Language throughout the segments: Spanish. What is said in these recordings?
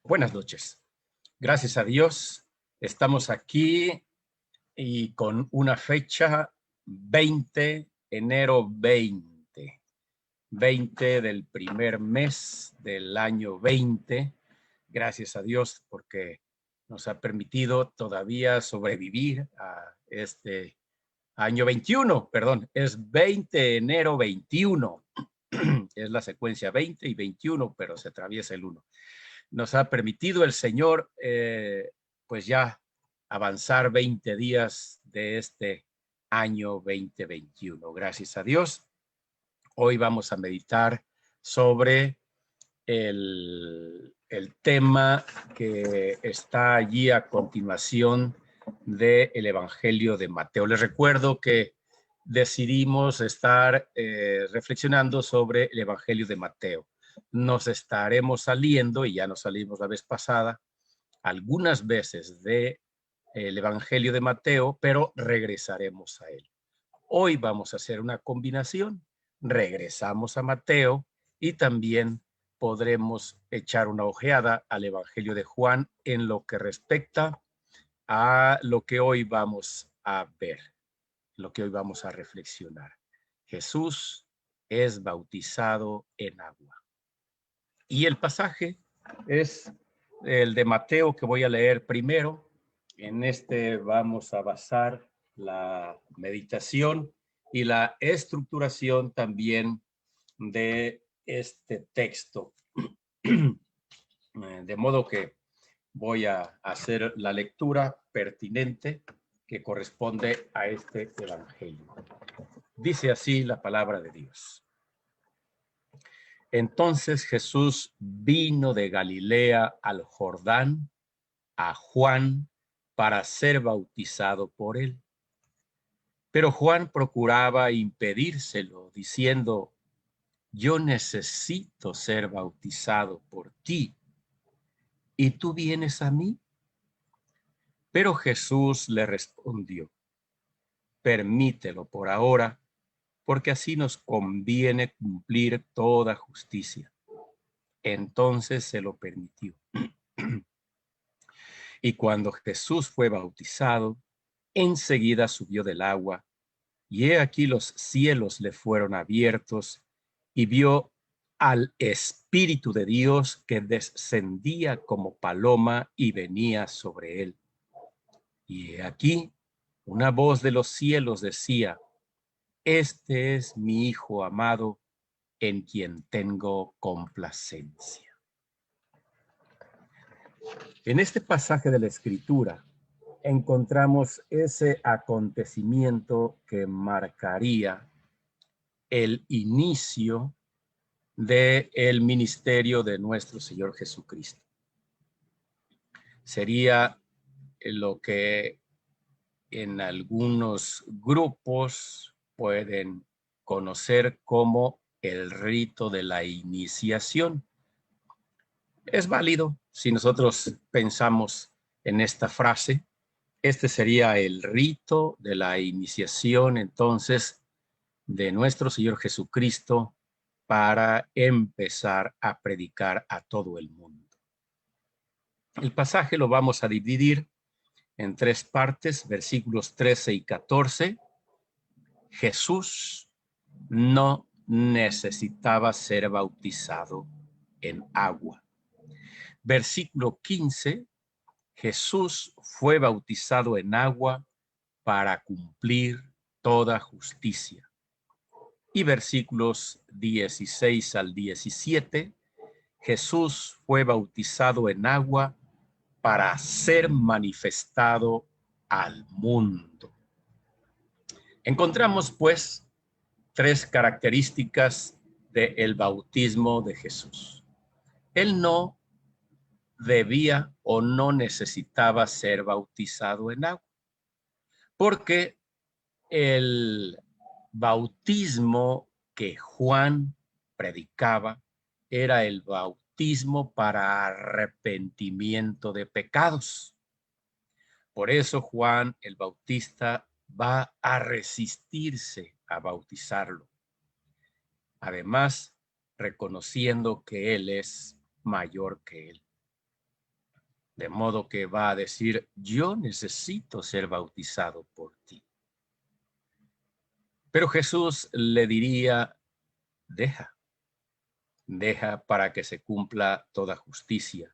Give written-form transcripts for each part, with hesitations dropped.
Buenas noches. Gracias a Dios, estamos aquí y con una fecha 20, enero 20 del primer mes del año 20. Gracias a Dios porque nos ha permitido todavía sobrevivir a este año 21, perdón, es 20 enero 21. Es la secuencia 20 y 21, pero se atraviesa el 1. Nos ha permitido el Señor, pues ya avanzar 20 días de este año 2021. Gracias a Dios. Hoy vamos a meditar sobre el tema que está allí a continuación del Evangelio de Mateo. Les recuerdo que decidimos estar reflexionando sobre el Evangelio de Mateo. Nos estaremos saliendo, y ya nos salimos la vez pasada, algunas veces de el Evangelio de Mateo, pero regresaremos a él. Hoy vamos a hacer una combinación. Regresamos a Mateo y también podremos echar una ojeada al Evangelio de Juan en lo que respecta a lo que hoy vamos a ver, lo que hoy vamos a reflexionar. Jesús es bautizado en agua. Y el pasaje es el de Mateo que voy a leer primero. En este vamos a basar la meditación y la estructuración también de este texto. De modo que voy a hacer la lectura pertinente que corresponde a este evangelio. Dice así la palabra de Dios. Entonces Jesús vino de Galilea al Jordán a Juan para ser bautizado por él. Pero Juan procuraba impedírselo, diciendo: yo necesito ser bautizado por ti, ¿y tú vienes a mí? Pero Jesús le respondió: permítelo por ahora, porque así nos conviene cumplir toda justicia. Entonces se lo permitió. Y cuando Jesús fue bautizado, enseguida subió del agua, y he aquí los cielos le fueron abiertos, y vio al Espíritu de Dios que descendía como paloma y venía sobre él. Y he aquí una voz de los cielos decía: este es mi Hijo amado, en quien tengo complacencia. En este pasaje de la Escritura encontramos ese acontecimiento que marcaría el inicio del ministerio de nuestro Señor Jesucristo. Sería lo que en algunos grupos pueden conocer como el rito de la iniciación. Es válido si nosotros pensamos en esta frase. Este sería el rito de la iniciación, entonces, de nuestro Señor Jesucristo para empezar a predicar a todo el mundo. El pasaje lo vamos a dividir en tres partes, versículos 13 y 14. Jesús no necesitaba ser bautizado en agua. Versículo 15. Jesús fue bautizado en agua para cumplir toda justicia. Y versículos 16 al 17, Jesús fue bautizado en agua para ser manifestado al mundo. Encontramos, pues, tres características del bautismo de Jesús. Él no debía o no necesitaba ser bautizado en agua, porque el bautismo que Juan predicaba era el bautismo para arrepentimiento de pecados. Por eso Juan el Bautista va a resistirse a bautizarlo. Además, reconociendo que él es mayor que él. De modo que va a decir, yo necesito ser bautizado por ti. Pero Jesús le diría, deja para que se cumpla toda justicia,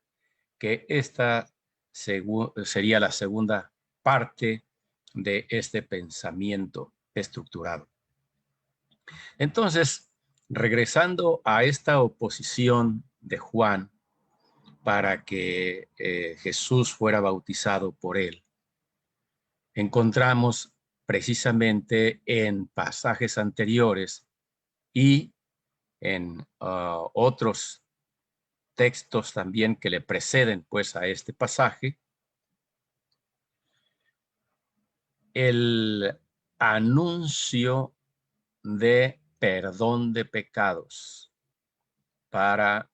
que esta sería la segunda parte de este pensamiento estructurado. Entonces, regresando a esta oposición de Juan para que Jesús fuera bautizado por él, encontramos precisamente en pasajes anteriores y en otros textos también que le preceden pues a este pasaje, el anuncio de perdón de pecados para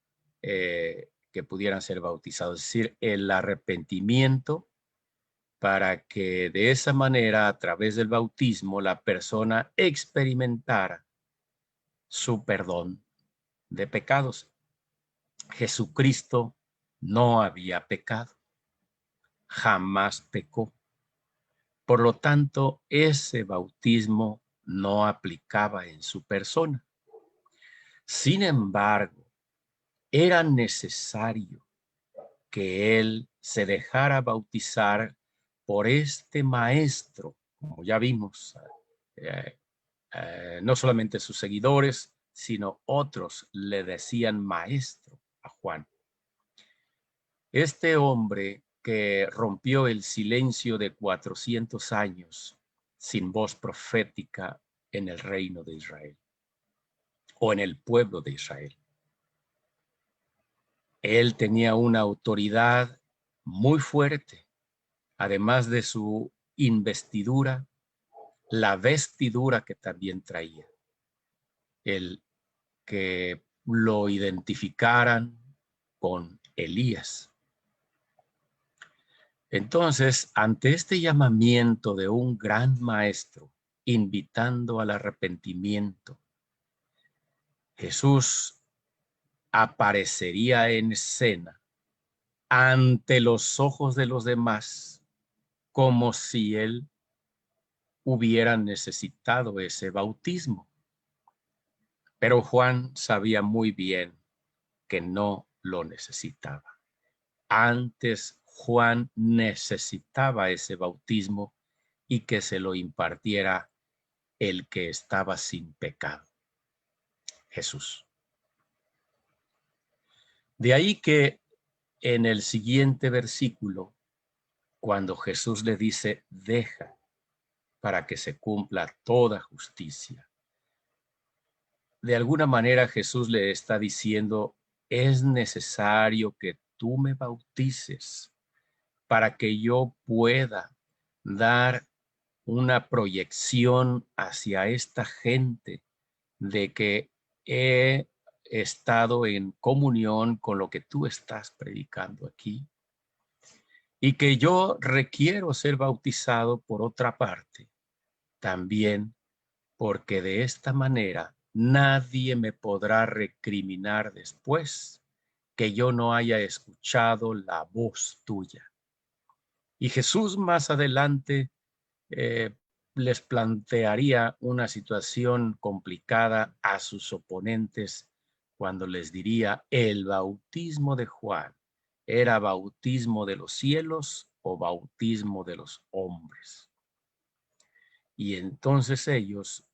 que pudieran ser bautizados, es decir, el arrepentimiento para que de esa manera, a través del bautismo, la persona experimentara su perdón de pecados. Jesucristo no había pecado, jamás pecó. Por lo tanto, ese bautismo no aplicaba en su persona. Sin embargo, era necesario que él se dejara bautizar por este maestro, como ya vimos, no solamente sus seguidores, sino otros le decían maestro a Juan. Este hombre que rompió el silencio de 400 años sin voz profética en el reino de Israel o en el pueblo de Israel. Él tenía una autoridad muy fuerte, además de su investidura, la vestidura que también traía. El que lo identificaran con Elías. Entonces, ante este llamamiento de un gran maestro invitando al arrepentimiento, Jesús aparecería en escena ante los ojos de los demás como si él hubiera necesitado ese bautismo. Pero Juan sabía muy bien que no lo necesitaba. Antes Juan necesitaba ese bautismo y que se lo impartiera el que estaba sin pecado, Jesús. De ahí que en el siguiente versículo, cuando Jesús le dice, deja para que se cumpla toda justicia, de alguna manera Jesús le está diciendo, es necesario que tú me bautices para que yo pueda dar una proyección hacia esta gente de que he estado en comunión con lo que tú estás predicando aquí y que yo requiero ser bautizado por otra parte también, porque de esta manera nadie me podrá recriminar después que yo no haya escuchado la voz tuya. Y Jesús más adelante les plantearía una situación complicada a sus oponentes cuando les diría, el bautismo de Juan, ¿era bautismo de los cielos o bautismo de los hombres? Y entonces ellos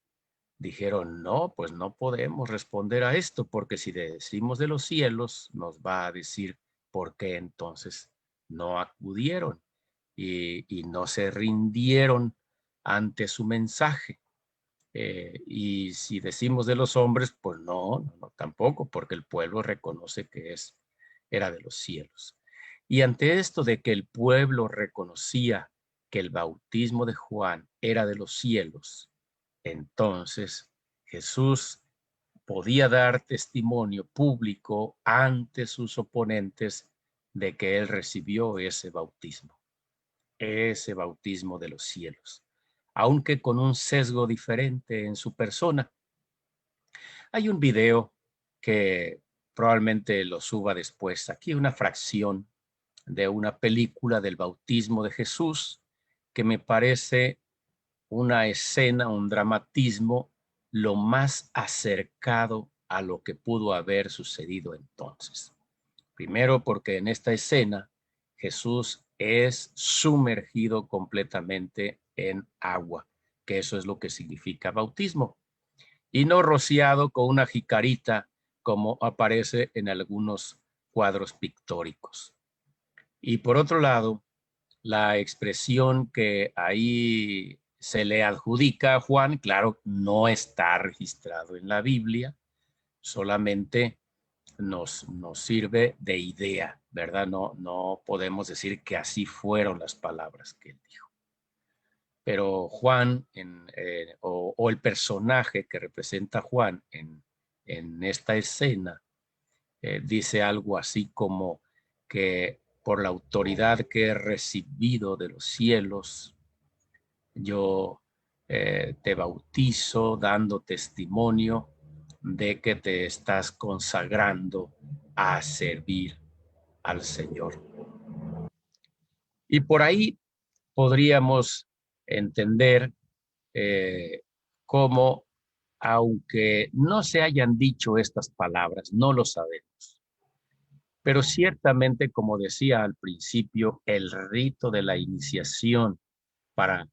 dijeron, no, pues no podemos responder a esto, porque si decimos de los cielos, nos va a decir por qué entonces no acudieron y no se rindieron ante su mensaje. Y si decimos de los hombres, pues no, tampoco, porque el pueblo reconoce que era de los cielos. Y ante esto de que el pueblo reconocía que el bautismo de Juan era de los cielos, entonces Jesús podía dar testimonio público ante sus oponentes de que él recibió ese bautismo de los cielos, aunque con un sesgo diferente en su persona. Hay un video que probablemente lo suba después, aquí una fracción de una película del bautismo de Jesús que me parece una escena, un dramatismo lo más acercado a lo que pudo haber sucedido entonces. Primero porque en esta escena Jesús es sumergido completamente en agua, que eso es lo que significa bautismo, y no rociado con una jicarita como aparece en algunos cuadros pictóricos. Y por otro lado, la expresión que ahí se le adjudica a Juan, claro, no está registrado en la Biblia, solamente nos sirve de idea, ¿verdad? No podemos decir que así fueron las palabras que él dijo. Pero Juan, o el personaje que representa a Juan en esta escena, dice algo así como que por la autoridad que he recibido de los cielos, yo te bautizo dando testimonio de que te estás consagrando a servir al Señor. Y por ahí podríamos entender cómo, aunque no se hayan dicho estas palabras, no lo sabemos. Pero ciertamente, como decía al principio, el rito de la iniciación para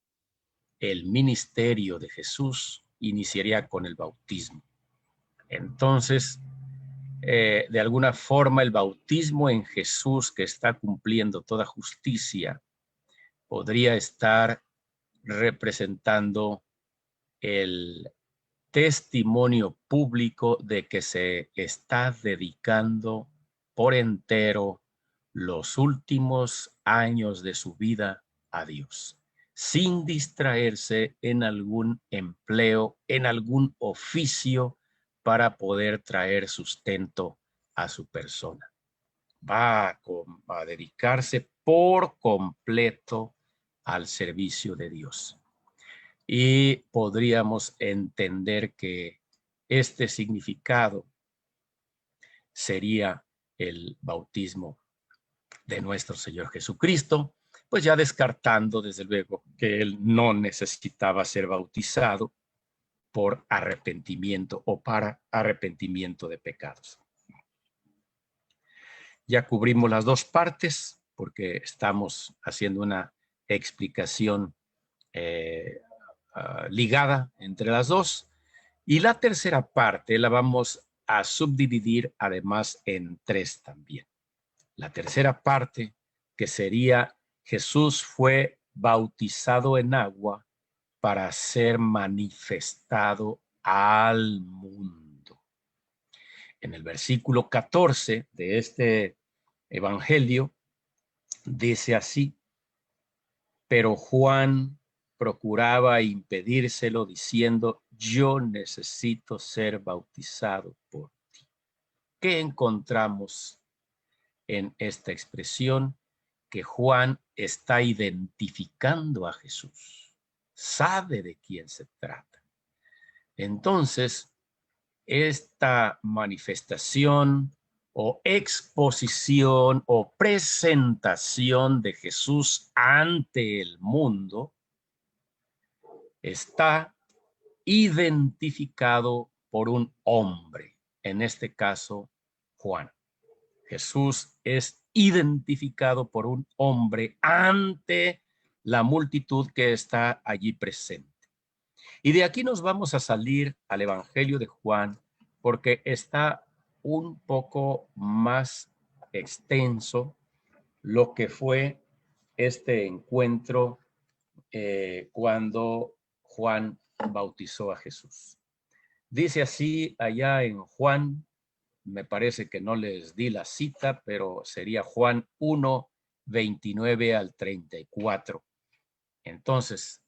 el ministerio de Jesús iniciaría con el bautismo. Entonces, de alguna forma, el bautismo en Jesús, que está cumpliendo toda justicia, podría estar representando el testimonio público de que se está dedicando por entero los últimos años de su vida a Dios, sin distraerse en algún empleo, en algún oficio para poder traer sustento a su persona. Va a dedicarse por completo al servicio de Dios. Y podríamos entender que este significado sería el bautismo de nuestro Señor Jesucristo, pues ya descartando desde luego que él no necesitaba ser bautizado por arrepentimiento o para arrepentimiento de pecados. Ya cubrimos las dos partes porque estamos haciendo una explicación ligada entre las dos. Y la tercera parte la vamos a subdividir además en tres también. La tercera parte, que sería Jesús fue bautizado en agua para ser manifestado al mundo. En el versículo 14 de este evangelio dice así: pero Juan procuraba impedírselo diciendo: yo necesito ser bautizado por ti. ¿Qué encontramos en esta expresión? Que Juan está identificando a Jesús, sabe de quién se trata. Entonces, esta manifestación o exposición o presentación de Jesús ante el mundo está identificado por un hombre, en este caso Juan. Jesús es identificado por un hombre ante la multitud que está allí presente. Y de aquí nos vamos a salir al Evangelio de Juan porque está un poco más extenso lo que fue este encuentro cuando Juan bautizó a Jesús. Dice así allá en Juan, me parece que no les di la cita, pero sería Juan 1, 29 al 34. Entonces,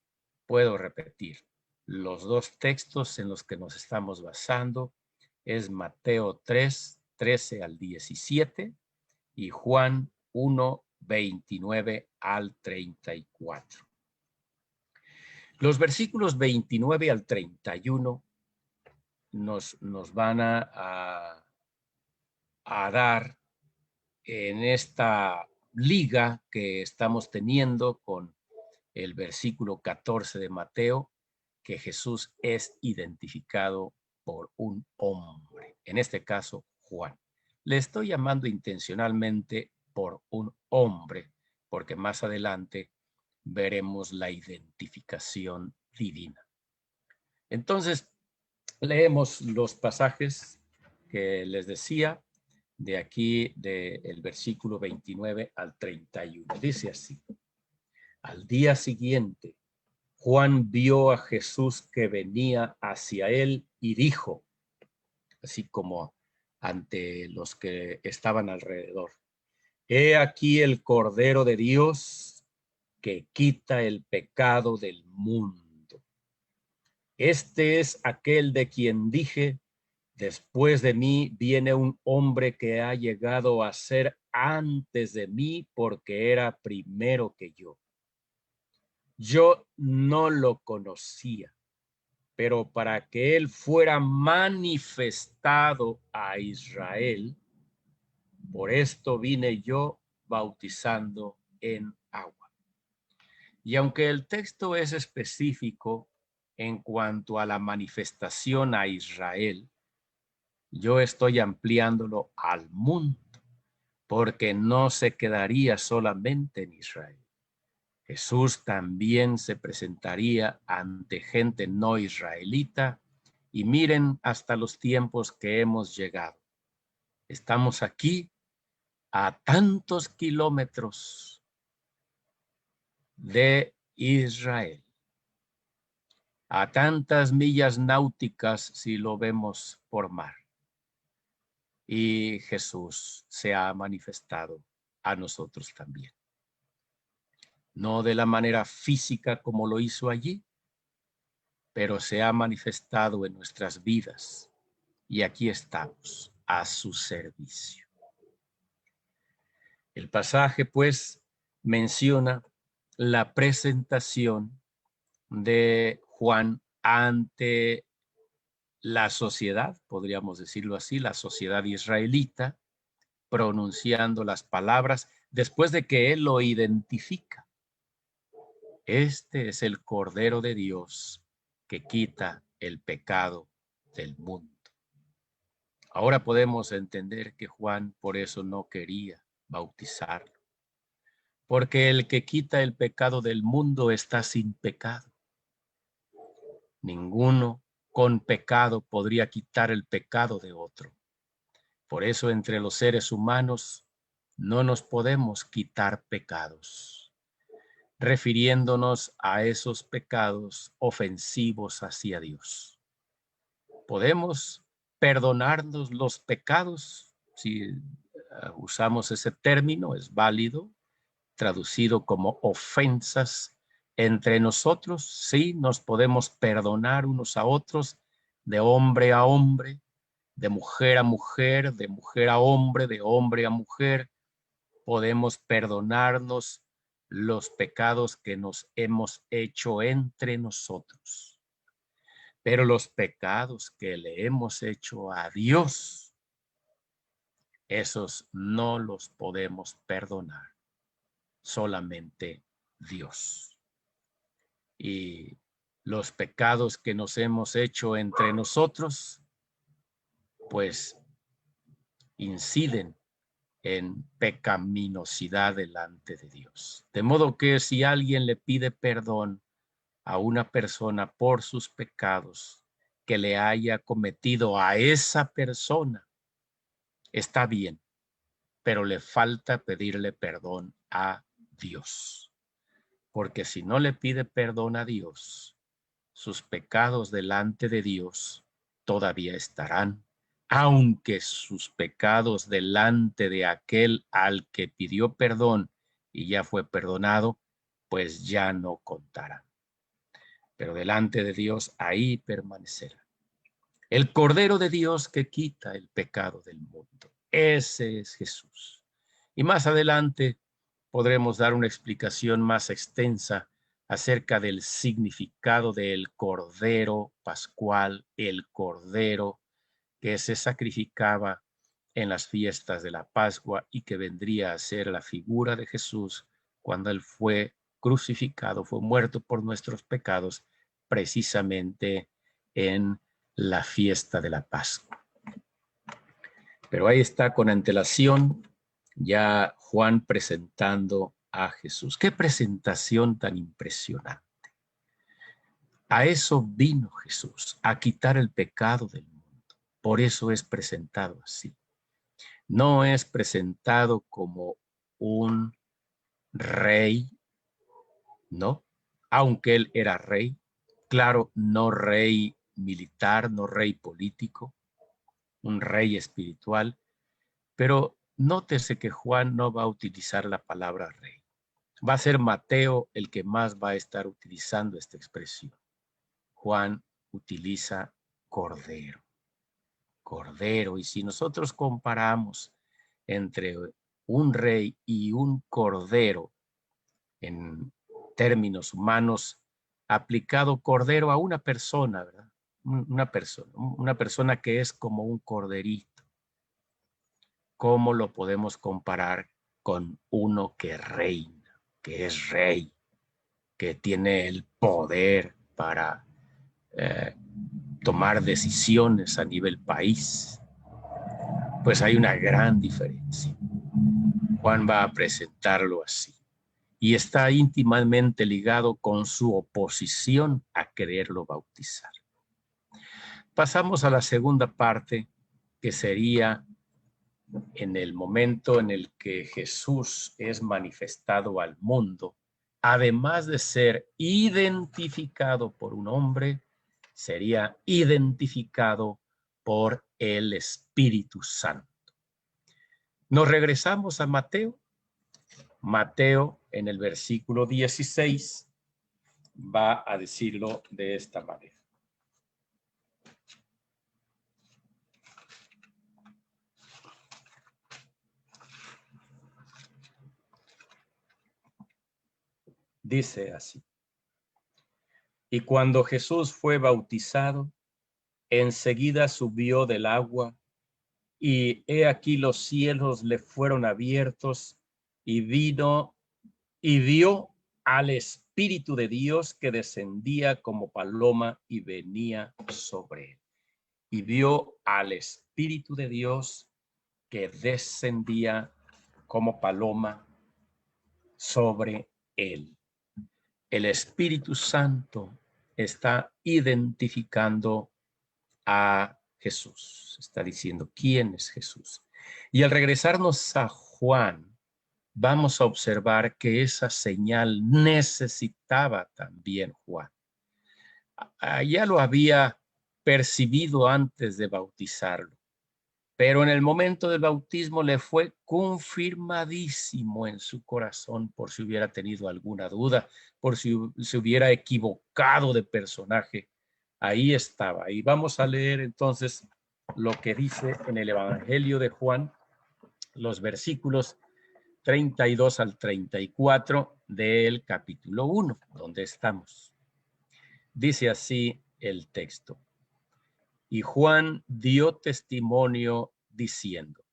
puedo repetir, los dos textos en los que nos estamos basando es Mateo 3, 13 al 17 y Juan 1, 29 al 34. Los versículos 29 al 31 nos van a dar en esta liga que estamos teniendo con el versículo 14 de Mateo, que Jesús es identificado por un hombre, en este caso Juan. Le estoy llamando intencionalmente por un hombre, porque más adelante veremos la identificación divina. Entonces, leemos los pasajes que les decía de aquí del versículo 29 al 31. Dice así: al día siguiente, Juan vio a Jesús que venía hacia él y dijo, así como ante los que estaban alrededor: he aquí el Cordero de Dios que quita el pecado del mundo. Este es aquel de quien dije, después de mí viene un hombre que ha llegado a ser antes de mí porque era primero que yo. Yo no lo conocía, pero para que él fuera manifestado a Israel, por esto vine yo bautizando en agua. Y aunque el texto es específico en cuanto a la manifestación a Israel, yo estoy ampliándolo al mundo, porque no se quedaría solamente en Israel. Jesús también se presentaría ante gente no israelita, y miren hasta los tiempos que hemos llegado. Estamos aquí a tantos kilómetros de Israel, a tantas millas náuticas si lo vemos por mar. Y Jesús se ha manifestado a nosotros también. No de la manera física como lo hizo allí, pero se ha manifestado en nuestras vidas. Y aquí estamos, a su servicio. El pasaje, pues, menciona la presentación de Juan ante la sociedad, podríamos decirlo así, la sociedad israelita, pronunciando las palabras después de que él lo identifica. Este es el Cordero de Dios que quita el pecado del mundo. Ahora podemos entender que Juan por eso no quería bautizarlo, porque el que quita el pecado del mundo está sin pecado. Ninguno con pecado podría quitar el pecado de otro. Por eso entre los seres humanos no nos podemos quitar pecados, refiriéndonos a esos pecados ofensivos hacia Dios. Podemos perdonarnos los pecados, si usamos ese término, es válido, traducido como ofensas entre nosotros. Sí, nos podemos perdonar unos a otros, de hombre a hombre, de mujer a mujer, de mujer a hombre, de hombre a mujer. Podemos perdonarnos los pecados que nos hemos hecho entre nosotros. Pero los pecados que le hemos hecho a Dios, esos no los podemos perdonar. Solamente Dios. Y los pecados que nos hemos hecho entre nosotros, pues inciden en pecaminosidad delante de Dios. De modo que si alguien le pide perdón a una persona por sus pecados que le haya cometido a esa persona, está bien, pero le falta pedirle perdón a Dios. Porque si no le pide perdón a Dios, sus pecados delante de Dios todavía estarán, aunque sus pecados delante de aquel al que pidió perdón y ya fue perdonado, pues ya no contarán. Pero delante de Dios ahí permanecerá. El Cordero de Dios que quita el pecado del mundo. Ese es Jesús. Y más adelante podremos dar una explicación más extensa acerca del significado del Cordero Pascual, el Cordero que se sacrificaba en las fiestas de la Pascua y que vendría a ser la figura de Jesús cuando Él fue crucificado, fue muerto por nuestros pecados, precisamente en la fiesta de la Pascua. Pero ahí está con antelación ya Juan presentando a Jesús. ¡Qué presentación tan impresionante! A eso vino Jesús, a quitar el pecado del mundo. Por eso es presentado así. No es presentado como un rey, ¿no? Aunque él era rey, claro, no rey militar, no rey político, un rey espiritual, pero nótese que Juan no va a utilizar la palabra rey. Va a ser Mateo el que más va a estar utilizando esta expresión. Juan utiliza cordero. Cordero. Y si nosotros comparamos entre un rey y un cordero en términos humanos, aplicado cordero a una persona, ¿verdad? Una persona que es como un corderito. ¿Cómo lo podemos comparar con uno que reina, que es rey, que tiene el poder para tomar decisiones a nivel país? Pues hay una gran diferencia. Juan va a presentarlo así y está íntimamente ligado con su oposición a quererlo bautizar. Pasamos a la segunda parte, que sería en el momento en el que Jesús es manifestado al mundo. Además de ser identificado por un hombre, sería identificado por el Espíritu Santo. Nos regresamos a Mateo. Mateo en el versículo 16 va a decirlo de esta manera. Dice así: y cuando Jesús fue bautizado, enseguida subió del agua, y he aquí los cielos le fueron abiertos, y vio al Espíritu de Dios que descendía como paloma y venía sobre él. Y vio al Espíritu de Dios que descendía como paloma sobre él. El Espíritu Santo está identificando a Jesús. Está diciendo quién es Jesús. Y al regresarnos a Juan, vamos a observar que esa señal necesitaba también Juan. Ya lo había percibido antes de bautizarlo, pero en el momento del bautismo le fue confirmadísimo en su corazón, por si hubiera tenido alguna duda, por si se hubiera equivocado de personaje. Ahí estaba. Y vamos a leer entonces lo que dice en el Evangelio de Juan, los versículos 32 al 34 del capítulo 1, donde estamos. Dice así el texto: y Juan dio testimonio diciendo: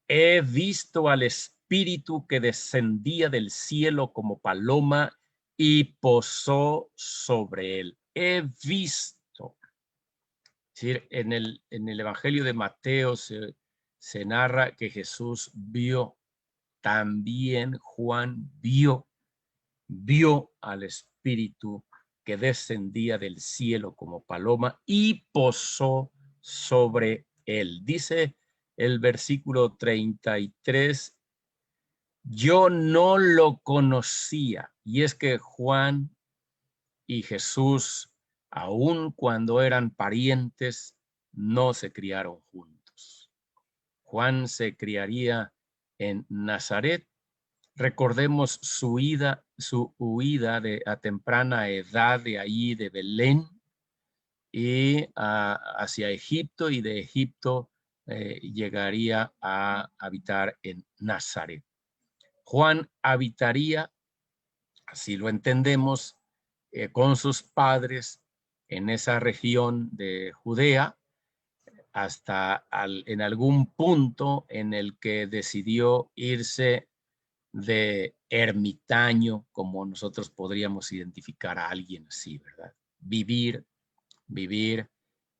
he visto al Espíritu que descendía del cielo como paloma y posó sobre él. He visto. Es decir, en el Evangelio de Mateo se narra que Jesús vio. También Juan vio al Espíritu que descendía del cielo como paloma y posó sobre él. Dice el versículo 33, yo no lo conocía. Y es que Juan y Jesús, aun cuando eran parientes, no se criaron juntos. Juan se criaría en Nazaret. Recordemos su huida a temprana edad de ahí, de Belén, y hacia Egipto, y de Egipto llegaría a habitar en Nazaret. Juan habitaría, así lo entendemos, con sus padres en esa región de Judea, hasta en algún punto en el que decidió irse de ermitaño, como nosotros podríamos identificar a alguien así, ¿verdad? Vivir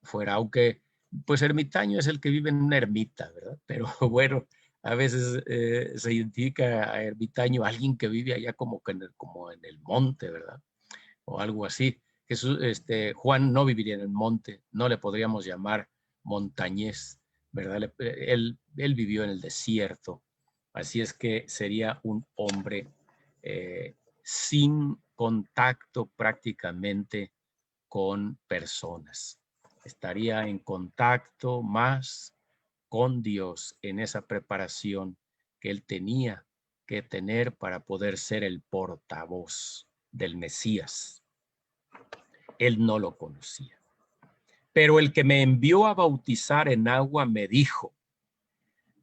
fuera, aunque pues ermitaño es el que vive en una ermita, ¿verdad? Pero bueno, a veces se identifica a ermitaño alguien que vive allá como en el monte, ¿verdad? O algo así. Jesús, Juan no viviría en el monte, no le podríamos llamar montañés, ¿verdad? Él vivió en el desierto, así es que sería un hombre sin contacto prácticamente con personas. Estaría en contacto más con Dios en esa preparación que él tenía que tener para poder ser el portavoz del Mesías. Él no lo conocía. Pero el que me envió a bautizar en agua me dijo,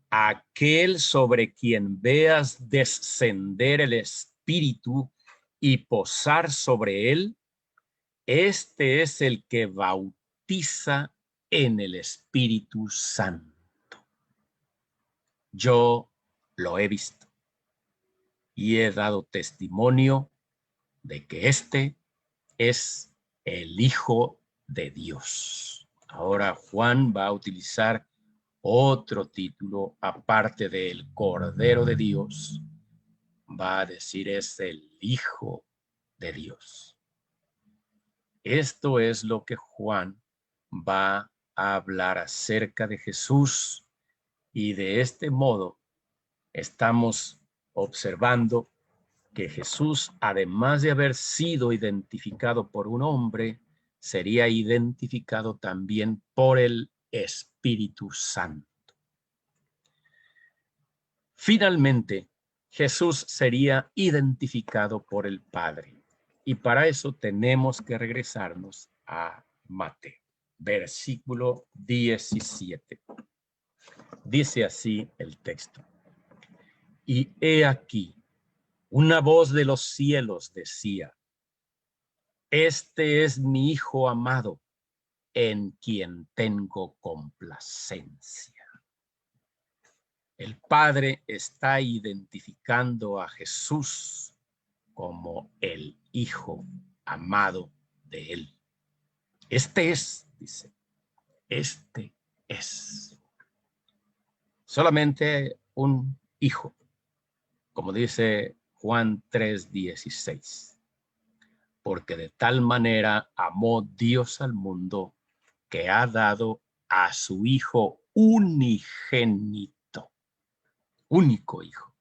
aquel sobre quien veas descender el Espíritu y posar sobre él, este es el que bautiza en el Espíritu Santo. Yo lo he visto y he dado testimonio de que este es el Hijo de Dios. Ahora Juan va a utilizar otro título aparte del Cordero de Dios. Va a decir es el Hijo de Dios. Esto es lo que Juan va a hablar acerca de Jesús y de este modo estamos observando que Jesús, además de haber sido identificado por un hombre, sería identificado también por el Espíritu Santo. Finalmente, Jesús sería identificado por el Padre. Y para eso tenemos que regresarnos a Mateo, versículo 17. Dice así el texto. Y he aquí, una voz de los cielos decía, este es mi Hijo amado, en quien tengo complacencia. El Padre está identificando a Jesús como el Hijo amado de él. Este es, dice, este es. Solamente un hijo, como dice Juan 3:16. Porque de tal manera amó Dios al mundo que ha dado a su Hijo unigénito, único Hijo.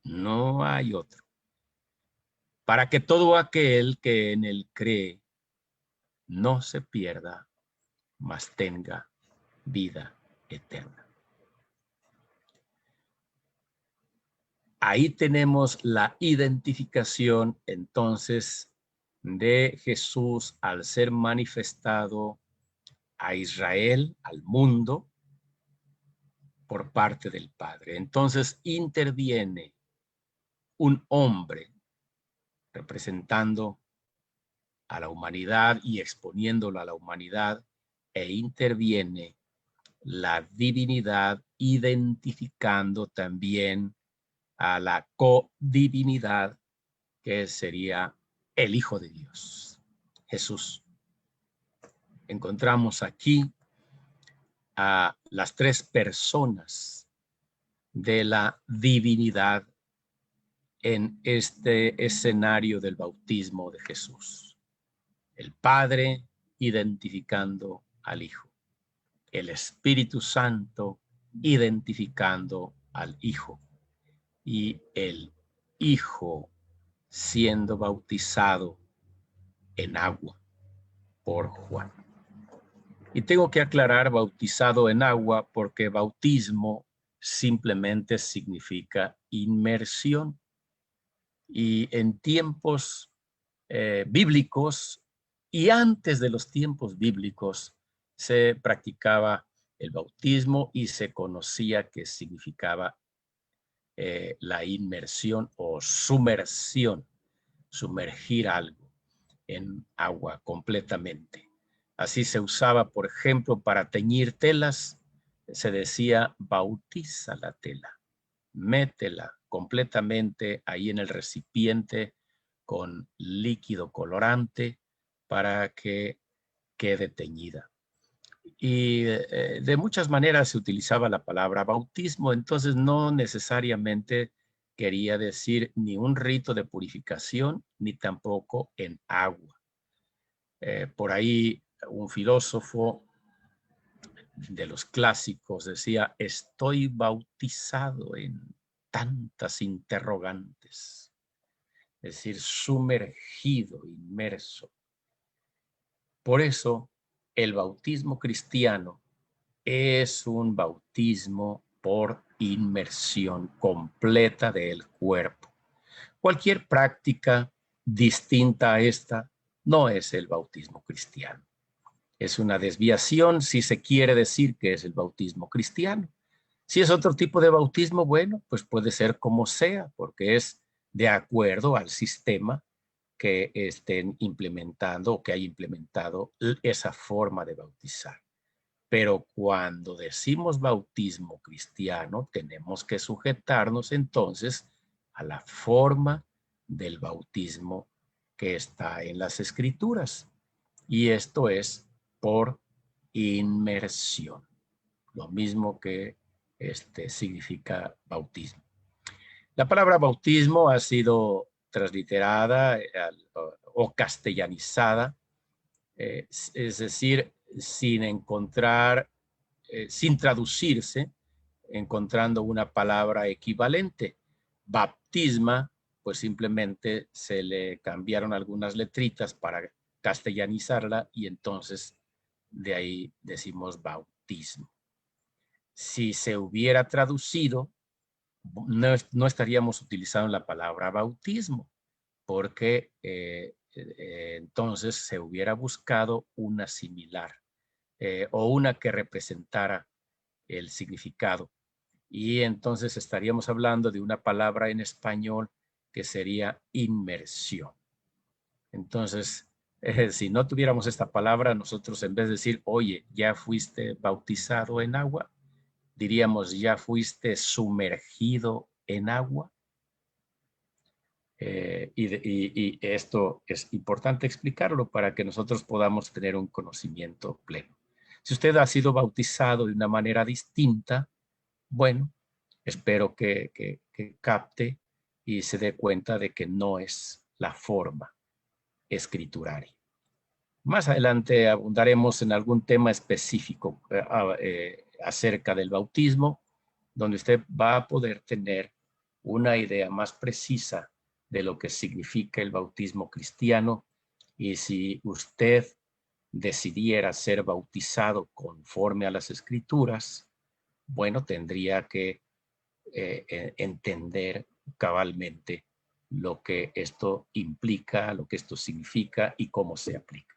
No hay otro. Para que todo aquel que en él cree no se pierda, mas tenga vida eterna. Ahí tenemos la identificación entonces de Jesús al ser manifestado a Israel, al mundo, por parte del Padre. Entonces interviene un hombre representando a la humanidad y exponiéndolo a la humanidad, e interviene la divinidad identificando también a la codivinidad que sería el Hijo de Dios, Jesús. Encontramos aquí a las tres personas de la divinidad en este escenario del bautismo de Jesús. El Padre identificando al Hijo, el Espíritu Santo identificando al Hijo y el Hijo siendo bautizado en agua por Juan. Y tengo que aclarar bautizado en agua porque bautismo simplemente significa inmersión. Y en tiempos bíblicos y antes de los tiempos bíblicos se practicaba el bautismo y se conocía que significaba la inmersión o sumersión, sumergir algo en agua completamente. Así se usaba, por ejemplo, para teñir telas, se decía bautiza la tela, métela completamente ahí en el recipiente con líquido colorante para que quede teñida. Y de muchas maneras se utilizaba la palabra bautismo, entonces no necesariamente quería decir ni un rito de purificación, ni tampoco en agua. Por ahí un filósofo de los clásicos decía, estoy bautizado en tantas interrogantes, es decir, sumergido, inmerso. Por eso, el bautismo cristiano es un bautismo por inmersión completa del cuerpo. Cualquier práctica distinta a esta no es el bautismo cristiano. Es una desviación si se quiere decir que es el bautismo cristiano. Si es otro tipo de bautismo, bueno, pues puede ser como sea, porque es de acuerdo al sistema que estén implementando o que haya implementado esa forma de bautizar. Pero cuando decimos bautismo cristiano, tenemos que sujetarnos entonces a la forma del bautismo que está en las Escrituras. Y esto es por inmersión, lo mismo que significa bautismo. La palabra bautismo ha sido transliterada o castellanizada, es decir, sin encontrar, sin traducirse, encontrando una palabra equivalente. Baptisma, pues simplemente se le cambiaron algunas letritas para castellanizarla y entonces de ahí decimos bautismo. Si se hubiera traducido, no estaríamos utilizando la palabra bautismo, porque entonces se hubiera buscado una similar o una que representara el significado. Y entonces estaríamos hablando de una palabra en español que sería inmersión. Entonces, si no tuviéramos esta palabra, nosotros en vez de decir, oye, ¿ya fuiste bautizado en agua? Diríamos, ¿ya fuiste sumergido en agua? Y esto es importante explicarlo para que nosotros podamos tener un conocimiento pleno. Si usted ha sido bautizado de una manera distinta, bueno, espero que capte y se dé cuenta de que no es la forma escrituraria. Más adelante abundaremos en algún tema específico acerca del bautismo, donde usted va a poder tener una idea más precisa de lo que significa el bautismo cristiano y si usted decidiera ser bautizado conforme a las escrituras, bueno, tendría que entender cabalmente lo que esto implica, lo que esto significa y cómo se aplica.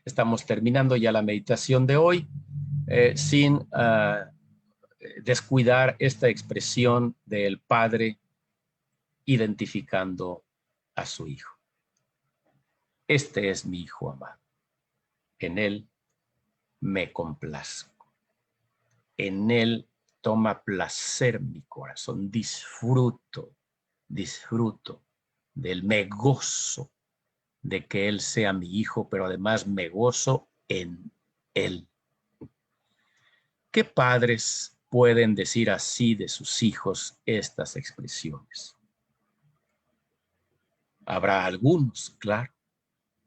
Estamos terminando ya la meditación de hoy sin descuidar esta expresión del Padre identificando a su Hijo. Este es mi Hijo amado. En Él me complazco. En Él toma placer mi corazón. Disfruto de Él. Me gozo de que Él sea mi Hijo, pero además me gozo en Él. ¿Qué padres pueden decir así de sus hijos estas expresiones? Habrá algunos, claro,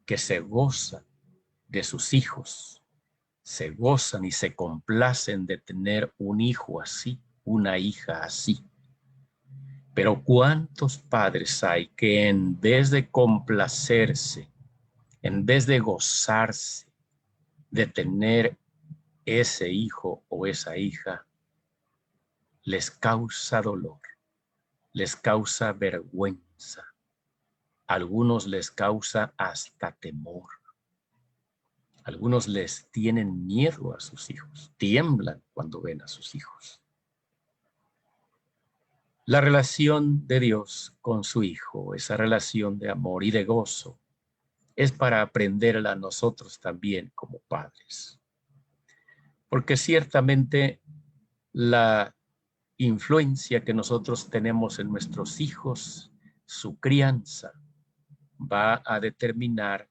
que se gozan de sus hijos, se gozan y se complacen de tener un hijo así, una hija así. Pero ¿cuántos padres hay que en vez de complacerse, en vez de gozarse de tener ese hijo o esa hija, les causa dolor, les causa vergüenza, a algunos les causa hasta temor, a algunos les tienen miedo a sus hijos, tiemblan cuando ven a sus hijos? La relación de Dios con su Hijo, esa relación de amor y de gozo, es para aprenderla a nosotros también como padres. Porque ciertamente la influencia que nosotros tenemos en nuestros hijos, su crianza, va a determinar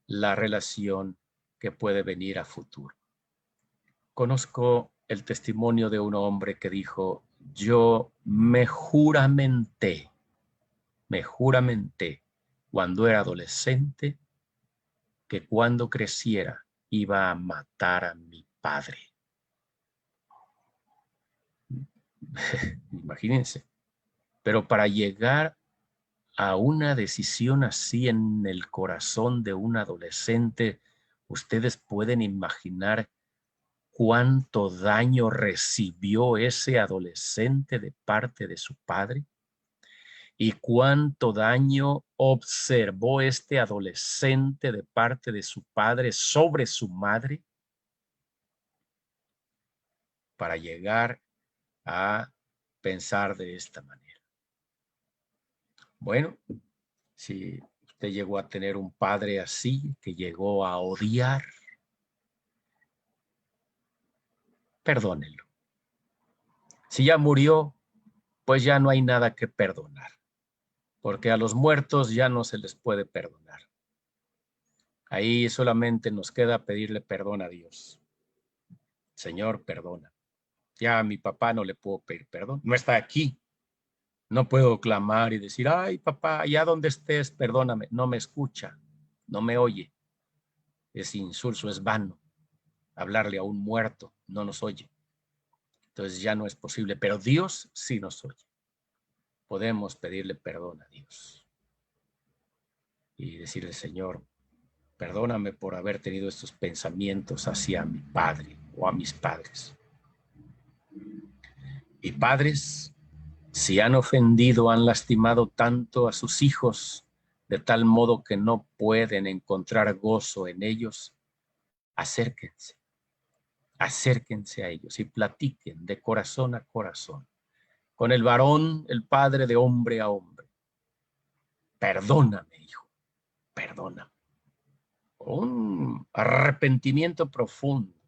la relación que puede venir a futuro. Conozco el testimonio de un hombre que dijo, yo me juramenté cuando era adolescente que cuando creciera iba a matar a mi padre. Imagínense. Pero para llegar a una decisión así en el corazón de un adolescente, ustedes pueden imaginar cuánto daño recibió ese adolescente de parte de su padre y cuánto daño observó este adolescente de parte de su padre sobre su madre para llegar a pensar de esta manera. Bueno, si usted llegó a tener un padre así, que llegó a odiar, perdónelo. Si ya murió, pues ya no hay nada que perdonar, porque a los muertos ya no se les puede perdonar. Ahí solamente nos queda pedirle perdón a Dios. Señor, perdona. Ya a mi papá no le puedo pedir perdón. No está aquí. No puedo clamar y decir, ay, papá, allá donde estés, perdóname. No me escucha, no me oye. Es insulso, es vano. Hablarle a un muerto no nos oye. Entonces ya no es posible, pero Dios sí nos oye. Podemos pedirle perdón a Dios y decirle, Señor, perdóname por haber tenido estos pensamientos hacia mi padre o a mis padres. Y padres, si han ofendido, han lastimado tanto a sus hijos, de tal modo que no pueden encontrar gozo en ellos, acérquense a ellos y platiquen de corazón a corazón. Con el varón, el padre, de hombre a hombre. Perdóname, hijo, perdóname. Un arrepentimiento profundo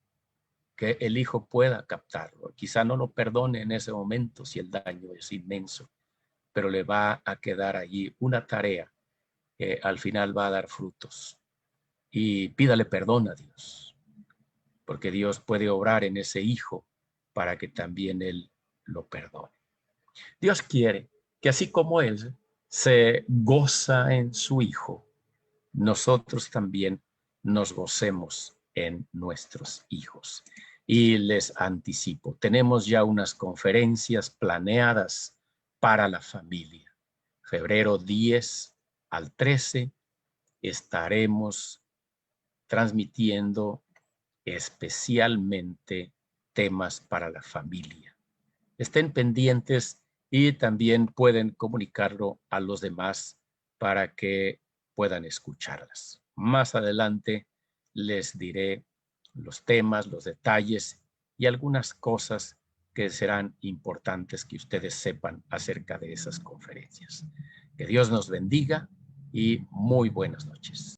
que el hijo pueda captarlo. Quizá no lo perdone en ese momento si el daño es inmenso, pero le va a quedar allí una tarea que al final va a dar frutos. Y pídale perdón a Dios, porque Dios puede obrar en ese hijo para que también él lo perdone. Dios quiere que así como él se goza en su hijo, nosotros también nos gocemos en nuestros hijos. Y les anticipo, tenemos ya unas conferencias planeadas para la familia. Febrero 10 al 13 estaremos transmitiendo especialmente temas para la familia. Estén pendientes y también pueden comunicarlo a los demás para que puedan escucharlas. Más adelante les diré los temas, los detalles y algunas cosas que serán importantes que ustedes sepan acerca de esas conferencias. Que Dios nos bendiga y muy buenas noches.